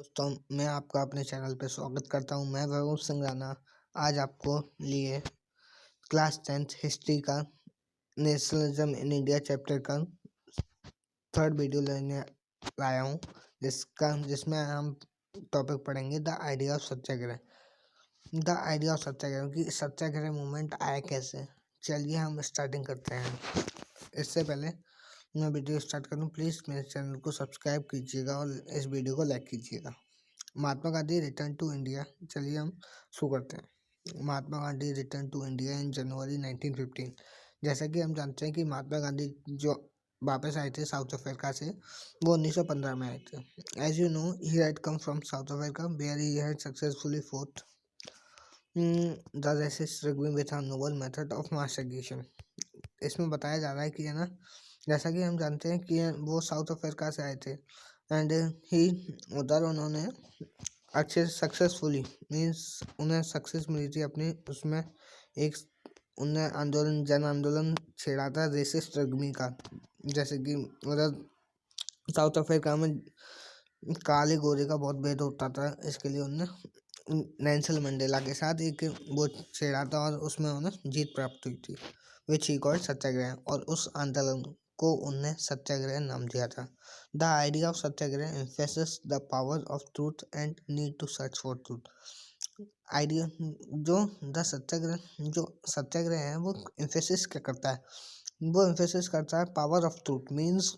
दोस्तों, मैं आपका अपने चैनल पे स्वागत करता हूं। मैं वैभव सिंह राणा आज आपको लिए क्लास 10th हिस्ट्री का नेशनलिज्म इन इंडिया चैप्टर का थर्ड वीडियो लेने लाया हूं, जिसमें हम टॉपिक पढ़ेंगे the idea of satyagraha. The idea of satyagraha कि सत्याग्रह मूवमेंट आया कैसे। चलिए हम स्टार्टिंग करते हैं। इससे पहले मैं वीडियो स्टार्ट करूं, प्लीज़ मेरे चैनल को सब्सक्राइब कीजिएगा और इस वीडियो को लाइक कीजिएगा। Mahatma Gandhi return to India. चलिए हम शुरू करते हैं। Mahatma Gandhi return to India in January 1915। जैसा कि हम जानते हैं कि महात्मा गांधी जो वापस आए थे साउथ अफ्रीका से, वो 1915 में आए थे। As you know, he had come from South Africa where he had successfully fought the racist regime with a noble method of mass aggression. इसमें बताया जा रहा है कि है ना, जैसा कि हम जानते हैं कि वो साउथ अफ्रीका से आए थे एंड ही उधर उन्होंने अच्छे सक्सेसफुली मीन्स उन्हें सक्सेस मिली थी अपनी उसमें। एक उन्हें जन आंदोलन छेड़ा था रेसिस्ट रग्मी का। जैसे कि उधर साउथ अफ्रीका में काले गोरे का बहुत भेद होता था, इसके लिए उन्हें नेल्सन मंडेला के साथ एक वो छेड़ा था और उसमें उन्हें जीत प्राप्त हुई थी, विच ही कॉल्ड सत्याग्रह। और उस आंदोलन को उन्हें सत्याग्रह नाम दिया था। The idea of satyagraha emphasizes the power of truth and need to search for truth. Idea जो सत्याग्रह है वो एम्फेसिस क्या करता है, वो एम्फेसिस करता है power of truth. Means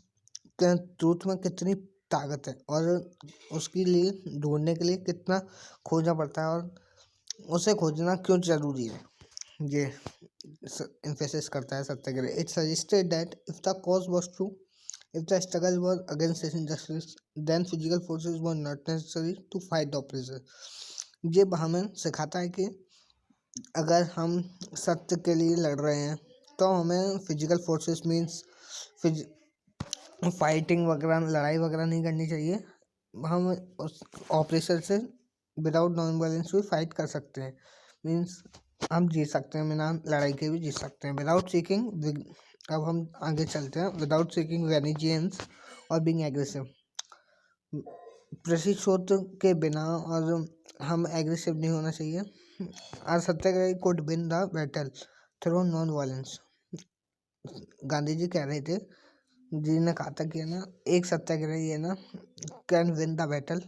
truth में कितनी ताकत है और उसके लिए ढूंढने के लिए कितना खोजना पड़ता है और उसे खोजना क्यों जरूरी है, ये एम्फेसिस करता है satyagraha. It suggested that if the cause was true, if the struggle was against injustice, then physical forces were not necessary to fight the oppressor. ये हमें सिखाता है कि अगर हम सत्य के लिए लड़ रहे हैं तो हमें फिजिकल फोर्सेस मीन्स फाइटिंग वगैरह, लड़ाई वगैरह नहीं करनी चाहिए। हम उस ऑपरेशन से विदाउट नॉन वायलेंस भी फाइट कर सकते हैं। मीन्स हम जीत सकते हैं, बिना लड़ाई के भी जीत सकते हैं। विदाउट सीकिंग, अब हम आगे चलते हैं। विदाउट सीकिंग वेनिजेंस और बीइंग एग्रेसिव, प्रतिशोध के बिना और हम एग्रेसिव नहीं होना चाहिए। और satyagraha could win the battle through non violence. Gandhi ji कह रहे थे, जी ने कहा था कि ना एक सत्याग्रही है ना कैन विन द बैटल,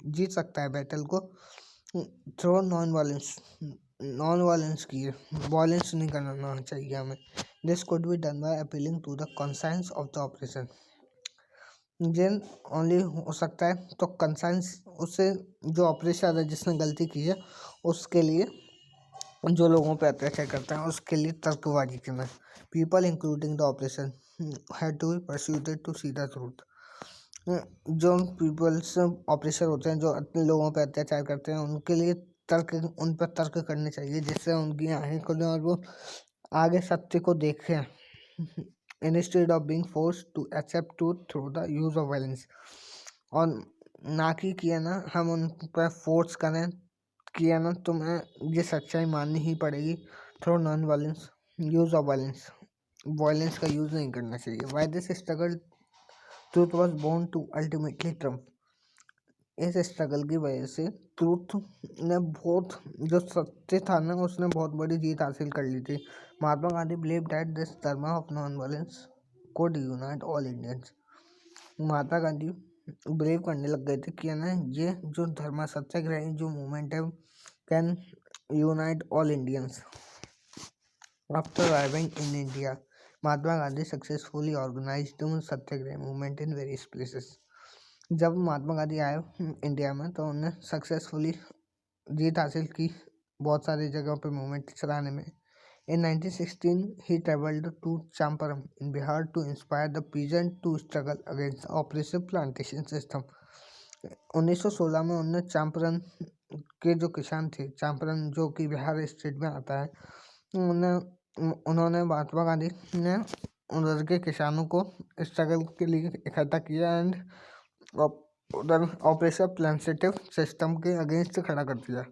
जीत सकता है बैटल को through non violence. Non violence की वायलेंस नहीं करना चाहिए हमें। This could be done by appealing to the conscience of the operation. जिन ओनली हो सकता है तो कंसाइंस, उससे जो ऑपरेशन है जिसने गलती की है उसके लिए, जो लोगों पे अत्याचार करता है उसके लिए तर्कबाजी करना। People including the oppressor had to be persuaded to see the truth. जो पीपल्स ऑपरेशन होते हैं जो लोगों पे अत्याचार करते हैं, उनके लिए उन पर तर्क करने चाहिए जिससे उनकी आंखें खुलें और वो आगे सत्य को देखें, instead of being forced to accept truth through the use of violence. और ना कि है ना हम उन पर फोर्स करें कि है ना तुम्हें ये सच्चाई माननी ही पड़ेगी through non violence, use of violence. Violence का यूज नहीं करना चाहिए। Why this struggle truth was born to ultimately triumph. इस स्ट्रगल की वजह से ट्रूथ ने बहुत, जो सत्य था ना उसने बहुत बड़ी जीत हासिल कर ली थी। Mahatma Gandhi believe that this धर्म of non violence could unite all Indians। Mahatma Gandhi believe करने लग गए थे कि है ना ये जो धर्म सत्याग्रह जो मूवमेंट है can unite all Indians. After arriving in India, Mahatma Gandhi successfully organized satyagraha movement in various places. जब महात्मा गांधी आए इंडिया में तो उन्होंने सक्सेसफुली जीत हासिल की बहुत सारी जगहों पर मूवमेंट चलाने में। In 1916, he traveled to Champaran in Bihar to inspire the peasants to struggle against the oppressive plantation system। 1916 में उन्होंने चंपारण के जो किसान थे, चंपारण जो कि बिहार स्टेट में आता है, उन्होंने महात्मा गांधी ने उधर के किसानों को स्ट्रगल के लिए इकट्ठा किया एंड उधर ऑपरेशन प्लांटेटिव सिस्टम के अगेंस्ट खड़ा कर दिया।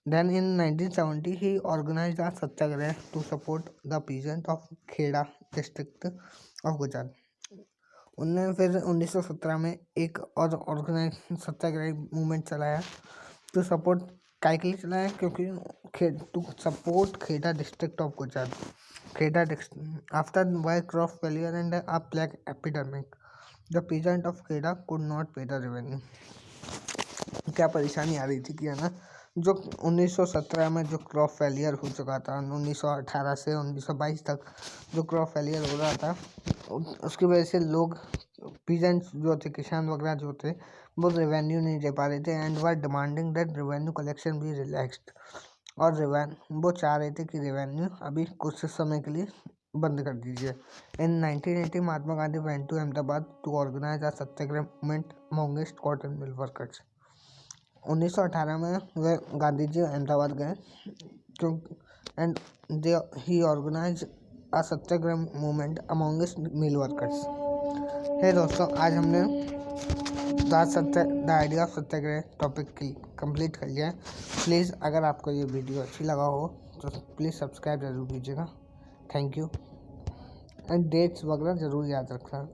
Then in 1970 he organized a satyagrah to support the peasants of Kheda district of Gujarat। उन्होंने फिर 1917 में एक और ऑर्गेनाइज सत्याग्रह मूवमेंट चलाया टू सपोर्ट काय के लिए चलाया, क्योंकि to support Kheda district of Gujarat. Kheda district after why crop failure and a plague epidemic the peasant of Kheda could not pay the revenue. क्या परेशानी आ रही थी कि है ना, जो 1917 में जो क्रॉप फेलियर हो चुका था, 1918 से 1922 तक जो क्रॉप फेलियर हो रहा था, उसकी वजह से लोग पीजेंट्स जो थे, किसान वगैरह जो थे, वो रेवेन्यू नहीं दे पा रहे थे and were demanding that revenue collection भी रिलैक्स्ड। और वो चाह रहे थे कि रेवेन्यू अभी कुछ समय के लिए बंद कर दीजिए। In 1980 Mahatma Gandhi went to Ahmedabad to organize a satyagraha movement amongst cotton mill workers. 1918 में वे गांधी जी अहमदाबाद गए क्योंकि and there he organize a satyagraha movement amongst mill workers. है दोस्तों, आज हमने the idea of satyagraha topic की कंप्लीट कर लिया है। प्लीज़ अगर आपको ये वीडियो अच्छी लगा हो तो प्लीज़ सब्सक्राइब ज़रूर कीजिएगा। थैंक यू एंड डेट्स वगैरह ज़रूर याद रखना।